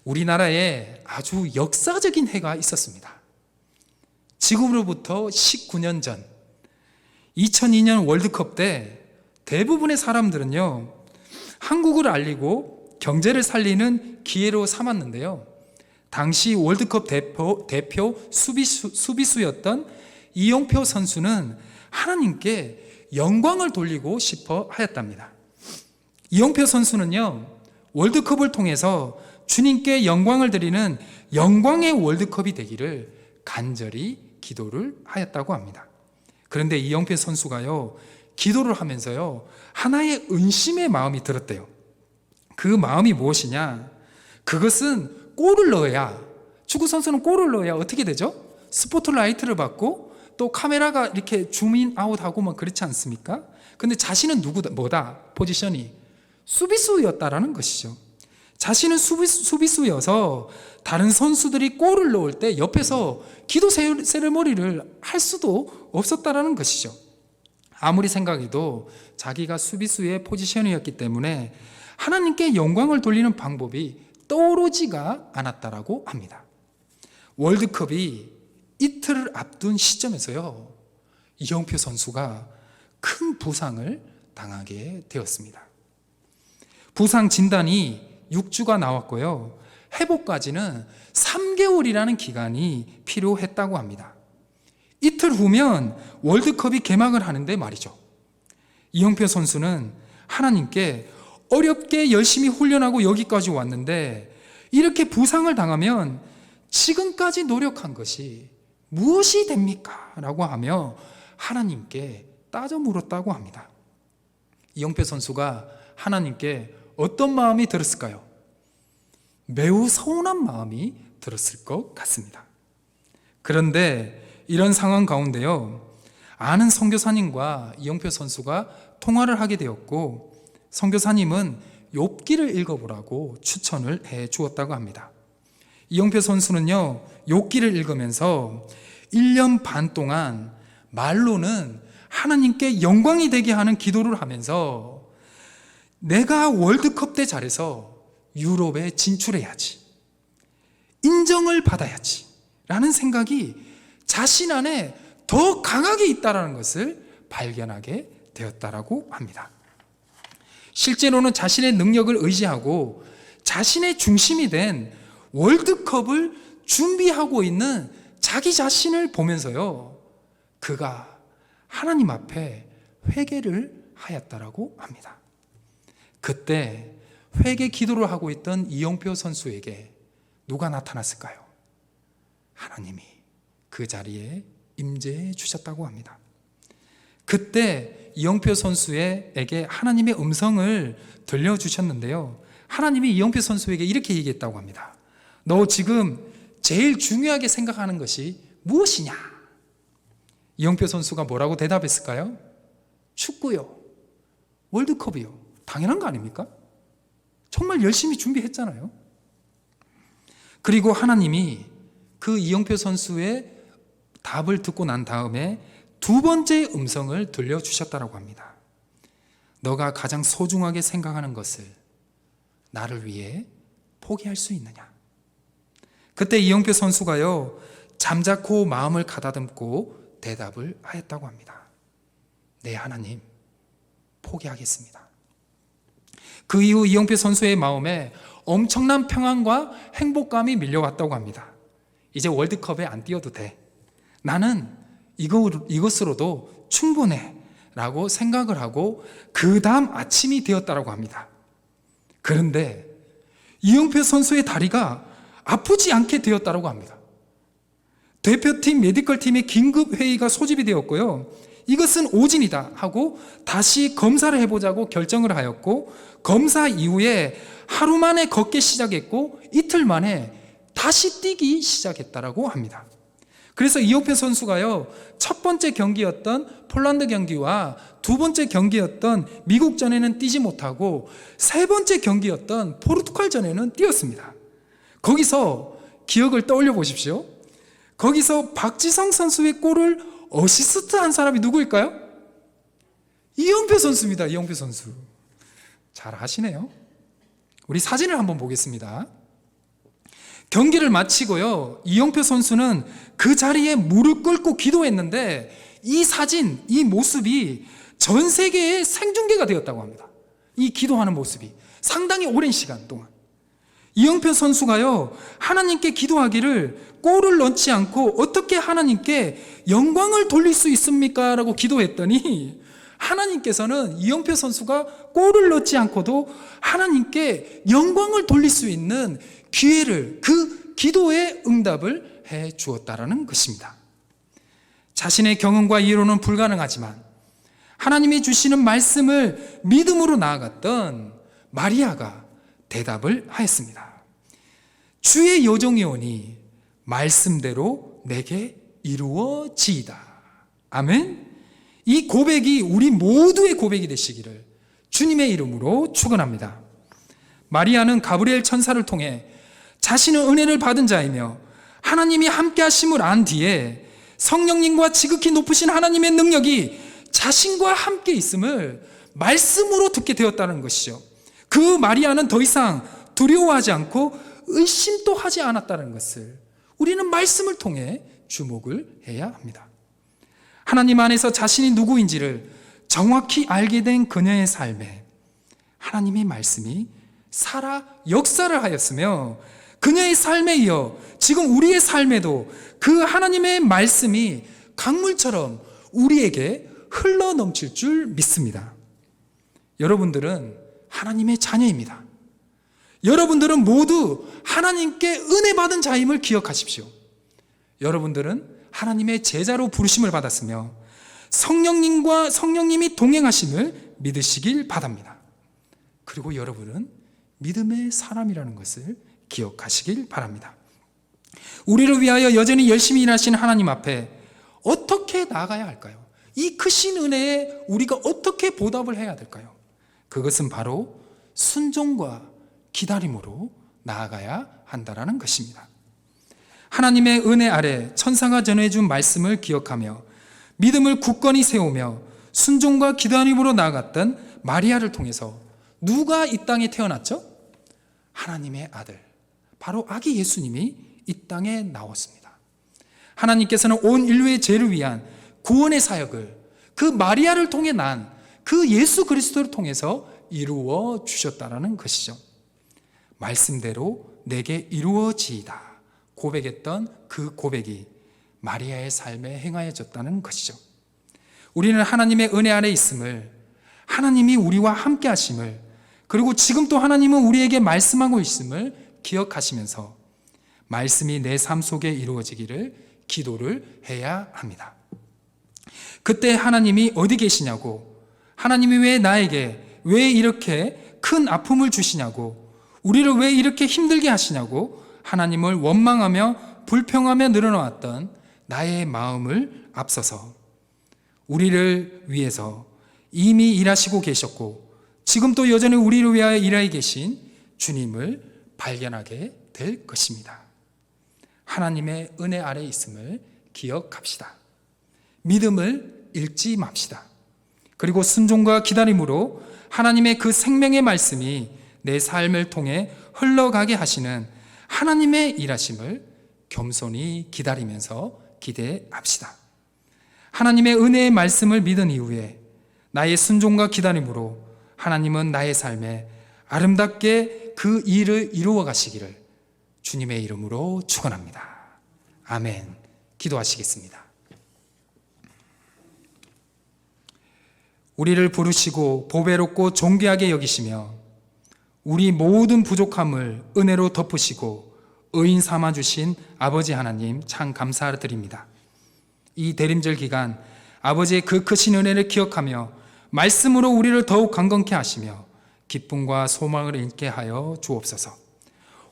우리나라에 아주 역사적인 해가 있었습니다. 지금으로부터 19년 전 2002년 월드컵 때 대부분의 사람들은요, 한국을 알리고 경제를 살리는 기회로 삼았는데요, 당시 월드컵 대표 수비수였던 이영표 선수는 하나님께 영광을 돌리고 싶어 하였답니다. 이영표 선수는요, 월드컵을 통해서 주님께 영광을 드리는 영광의 월드컵이 되기를 간절히 기도를 하였다고 합니다. 그런데 이영표 선수가요, 기도를 하면서요, 하나의 은심의 마음이 들었대요. 그 마음이 무엇이냐? 그것은 골을 넣어야, 축구 선수는 골을 넣어야 어떻게 되죠? 스포트라이트를 받고 또 카메라가 이렇게 줌인 아웃하고 막 그렇지 않습니까? 근데 자신은 뭐다? 포지션이 수비수였다라는 것이죠. 자신은 수비수여서 다른 선수들이 골을 넣을 때 옆에서 기도 세레모니를 할 수도 없었다라는 것이죠. 아무리 생각해도 자기가 수비수의 포지션이었기 때문에 하나님께 영광을 돌리는 방법이 떠오르지가 않았다라고 합니다. 월드컵이 이틀을 앞둔 시점에서요, 이영표 선수가 큰 부상을 당하게 되었습니다. 부상 진단이 6주가 나왔고요, 회복까지는 3개월이라는 기간이 필요했다고 합니다. 이틀 후면 월드컵이 개막을 하는데 말이죠, 이영표 선수는 하나님께 어렵게 열심히 훈련하고 여기까지 왔는데 이렇게 부상을 당하면 지금까지 노력한 것이 무엇이 됩니까? 라고 하며 하나님께 따져 물었다고 합니다. 이영표 선수가 하나님께 어떤 마음이 들었을까요? 매우 서운한 마음이 들었을 것 같습니다. 그런데 이런 상황 가운데요, 아는 선교사님과 이영표 선수가 통화를 하게 되었고, 선교사님은 욥기를 읽어보라고 추천을 해 주었다고 합니다. 이영표 선수는요, 욥기를 읽으면서 1년 반 동안 말로는 하나님께 영광이 되게 하는 기도를 하면서 내가 월드컵 때 잘해서 유럽에 진출해야지, 인정을 받아야지 라는 생각이 자신 안에 더 강하게 있다는 것을 발견하게 되었다라고 합니다. 실제로는 자신의 능력을 의지하고 자신의 중심이 된 월드컵을 준비하고 있는 자기 자신을 보면서요, 그가 하나님 앞에 회개를 하였다라고 합니다. 그때 회개 기도를 하고 있던 이영표 선수에게 누가 나타났을까요? 하나님이 그 자리에 임재해 주셨다고 합니다. 그때 이영표 선수에게 하나님의 음성을 들려주셨는데요, 하나님이 이영표 선수에게 이렇게 얘기했다고 합니다. 너 지금 제일 중요하게 생각하는 것이 무엇이냐? 이영표 선수가 뭐라고 대답했을까요? 축구요, 월드컵이요. 당연한 거 아닙니까? 정말 열심히 준비했잖아요. 그리고 하나님이 그 이영표 선수의 답을 듣고 난 다음에 두 번째 음성을 들려주셨다고 합니다. 너가 가장 소중하게 생각하는 것을 나를 위해 포기할 수 있느냐? 그때 이영표 선수가요, 잠자코 마음을 가다듬고 대답을 하였다고 합니다. 네, 하나님, 포기하겠습니다. 그 이후 이영표 선수의 마음에 엄청난 평안과 행복감이 밀려왔다고 합니다. 이제 월드컵에 안 뛰어도 돼. 나는 이것으로도 충분해 라고 생각을 하고 그 다음 아침이 되었다고 합니다. 그런데 이영표 선수의 다리가 아프지 않게 되었다고 합니다. 대표팀 메디컬팀의 긴급회의가 소집이 되었고요, 이것은 오진이다 하고 다시 검사를 해보자고 결정을 하였고, 검사 이후에 하루 만에 걷기 시작했고 이틀 만에 다시 뛰기 시작했다고 합니다. 그래서 이영표 선수가요, 첫 번째 경기였던 폴란드 경기와 두 번째 경기였던 미국전에는 뛰지 못하고 세 번째 경기였던 포르투갈전에는 뛰었습니다. 거기서 기억을 떠올려 보십시오. 거기서 박지성 선수의 골을 어시스트한 사람이 누구일까요? 이영표 선수입니다. 이영표 선수. 잘 아시네요. 우리 사진을 한번 보겠습니다. 경기를 마치고요, 이영표 선수는 그 자리에 무릎 꿇고 기도했는데 이 사진, 이 모습이 전 세계에 생중계가 되었다고 합니다. 이 기도하는 모습이 상당히 오랜 시간 동안. 이영표 선수가요, 하나님께 기도하기를 골을 넣지 않고 어떻게 하나님께 영광을 돌릴 수 있습니까? 라고 기도했더니 하나님께서는 이영표 선수가 골을 넣지 않고도 하나님께 영광을 돌릴 수 있는 기회를, 그 기도의 응답을 해 주었다라는 것입니다. 자신의 경험과 이해로는 불가능하지만 하나님이 주시는 말씀을 믿음으로 나아갔던 마리아가 대답을 하였습니다. 주의 여종이오니 말씀대로 내게 이루어지이다. 아멘. 이 고백이 우리 모두의 고백이 되시기를 주님의 이름으로 축원합니다. 마리아는 가브리엘 천사를 통해 자신은 은혜를 받은 자이며 하나님이 함께 하심을 안 뒤에 성령님과 지극히 높으신 하나님의 능력이 자신과 함께 있음을 말씀으로 듣게 되었다는 것이죠. 그 마리아는 더 이상 두려워하지 않고 의심도 하지 않았다는 것을 우리는 말씀을 통해 주목을 해야 합니다. 하나님 안에서 자신이 누구인지를 정확히 알게 된 그녀의 삶에 하나님의 말씀이 살아 역사를 하였으며, 그녀의 삶에 이어 지금 우리의 삶에도 그 하나님의 말씀이 강물처럼 우리에게 흘러 넘칠 줄 믿습니다. 여러분들은 하나님의 자녀입니다. 여러분들은 모두 하나님께 은혜 받은 자임을 기억하십시오. 여러분들은 하나님의 제자로 부르심을 받았으며 성령님이 동행하심을 믿으시길 바랍니다. 그리고 여러분은 믿음의 사람이라는 것을 기억하시길 바랍니다. 우리를 위하여 여전히 열심히 일하시는 하나님 앞에 어떻게 나아가야 할까요? 이 크신 은혜에 우리가 어떻게 보답을 해야 될까요? 그것은 바로 순종과 기다림으로 나아가야 한다는 것입니다. 하나님의 은혜 아래 천사가 전해준 말씀을 기억하며 믿음을 굳건히 세우며 순종과 기다림으로 나아갔던 마리아를 통해서 누가 이 땅에 태어났죠? 하나님의 아들, 바로 아기 예수님이 이 땅에 나왔습니다. 하나님께서는 온 인류의 죄를 위한 구원의 사역을 그 마리아를 통해 난 그 예수 그리스도를 통해서 이루어 주셨다는 것이죠. 말씀대로 내게 이루어지이다 고백했던 그 고백이 마리아의 삶에 행하여졌다는 것이죠. 우리는 하나님의 은혜 안에 있음을, 하나님이 우리와 함께 하심을, 그리고 지금 또 하나님은 우리에게 말씀하고 있음을 기억하시면서 말씀이 내 삶 속에 이루어지기를 기도를 해야 합니다. 그때 하나님이 어디 계시냐고, 하나님이 왜 나에게 왜 이렇게 큰 아픔을 주시냐고, 우리를 왜 이렇게 힘들게 하시냐고 하나님을 원망하며 불평하며 늘어놓았던 나의 마음을 앞서서 우리를 위해서 이미 일하시고 계셨고 지금 또 여전히 우리를 위하여 일하고 계신 주님을 발견하게 될 것입니다. 하나님의 은혜 아래 있음을 기억합시다. 믿음을 잃지 맙시다. 그리고 순종과 기다림으로 하나님의 그 생명의 말씀이 내 삶을 통해 흘러가게 하시는 하나님의 일하심을 겸손히 기다리면서 기대합시다. 하나님의 은혜의 말씀을 믿은 이후에 나의 순종과 기다림으로 하나님은 나의 삶에 아름답게 그 일을 이루어 가시기를 주님의 이름으로 축원합니다. 아멘. 기도하시겠습니다. 우리를 부르시고 보배롭고 존귀하게 여기시며 우리 모든 부족함을 은혜로 덮으시고 의인 삼아주신 아버지 하나님 참 감사드립니다. 이 대림절 기간 아버지의 그 크신 은혜를 기억하며 말씀으로 우리를 더욱 강건케 하시며 기쁨과 소망을 잃게 하여 주옵소서.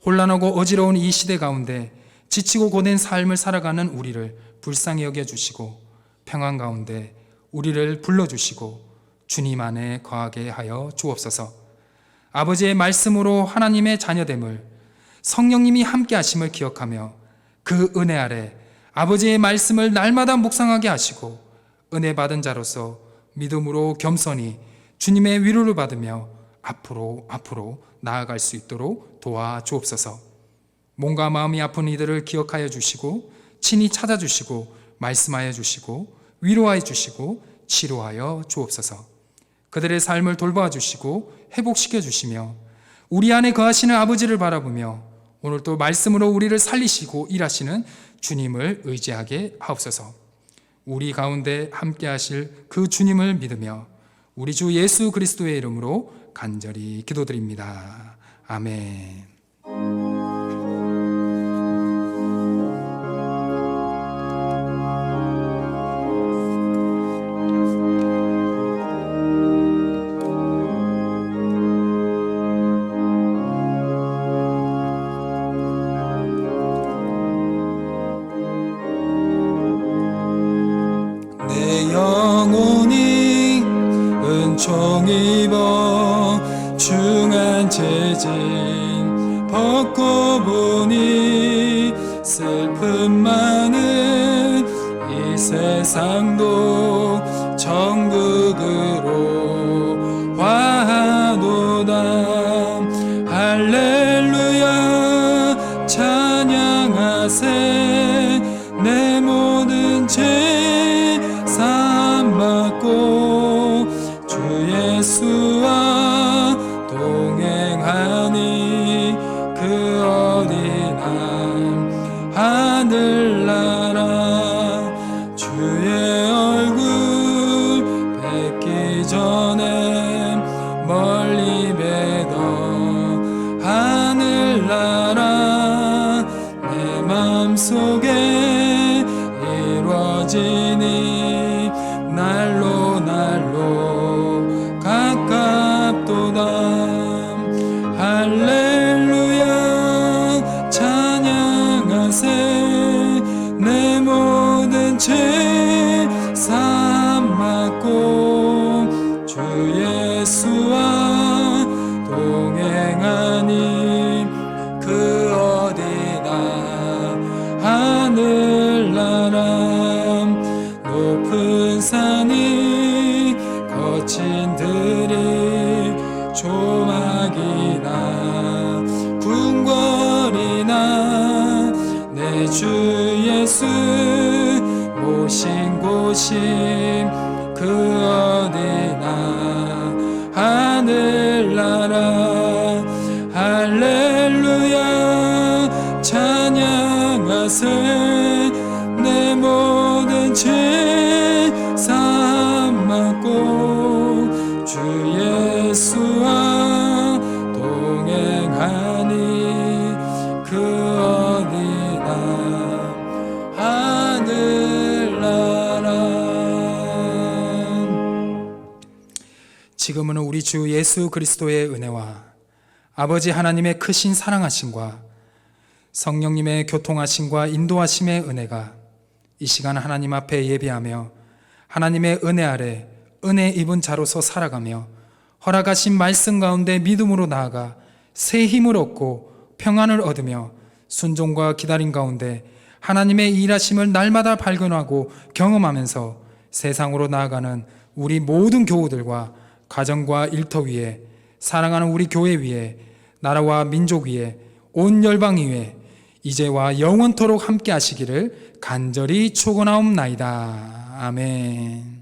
혼란하고 어지러운 이 시대 가운데 지치고 고된 삶을 살아가는 우리를 불쌍히 여겨주시고 평안 가운데 우리를 불러주시고 주님 안에 거하게 하여 주옵소서. 아버지의 말씀으로 하나님의 자녀됨을 성령님이 함께 하심을 기억하며 그 은혜 아래 아버지의 말씀을 날마다 묵상하게 하시고 은혜 받은 자로서 믿음으로 겸손히 주님의 위로를 받으며 앞으로 나아갈 수 있도록 도와주옵소서. 몸과 마음이 아픈 이들을 기억하여 주시고 친히 찾아주시고 말씀하여 주시고 위로하여 주시고 치료하여 주옵소서. 그들의 삶을 돌봐 주시고 회복시켜 주시며 우리 안에 거하시는 아버지를 바라보며 오늘도 말씀으로 우리를 살리시고 일하시는 주님을 의지하게 하옵소서. 우리 가운데 함께 하실 그 주님을 믿으며 우리 주 예수 그리스도의 이름으로 간절히 기도드립니다. 아멘. 내 영혼이 은총 입어 중한 재진 벗고 보니 슬픔 많은 이 세상도 천국으로 화하도다. 할렐루야 찬양하세. 내 모든 죄 사함받고 주 예수와 동행하니 그 어디나 하늘나라. 주의 얼굴 뵙기 전에 멀리 뵈던 하늘나라 내 맘속에 이루어지니 날로 가깝도다. 할렐루야 찬양하세. 내 모든 죄 사함받고 주 예수와 동행하니 그 어디나 하늘나라. 높은 산이 거친 들이 조막이나 궁궐이나 내 주 예수 모신 곳이 그 어디나 하늘나라. 할렐루야 찬양하세. 내 모든 죄 사함받고 주 예수와 동행하니 그 어디나 하늘나라. 지금은 우리 주 예수 그리스도의 은혜와 아버지 하나님의 크신 사랑하심과 성령님의 교통하심과 인도하심의 은혜가 이 시간 하나님 앞에 예배하며 하나님의 은혜 아래 은혜 입은 자로서 살아가며 허락하신 말씀 가운데 믿음으로 나아가 새 힘을 얻고 평안을 얻으며 순종과 기다림 가운데 하나님의 일하심을 날마다 발견하고 경험하면서 세상으로 나아가는 우리 모든 교우들과 가정과 일터 위에 사랑하는 우리 교회 위에 나라와 민족 위에 온 열방 위에 이제와 영원토록 함께 하시기를 간절히 축원하옵나이다. 아멘.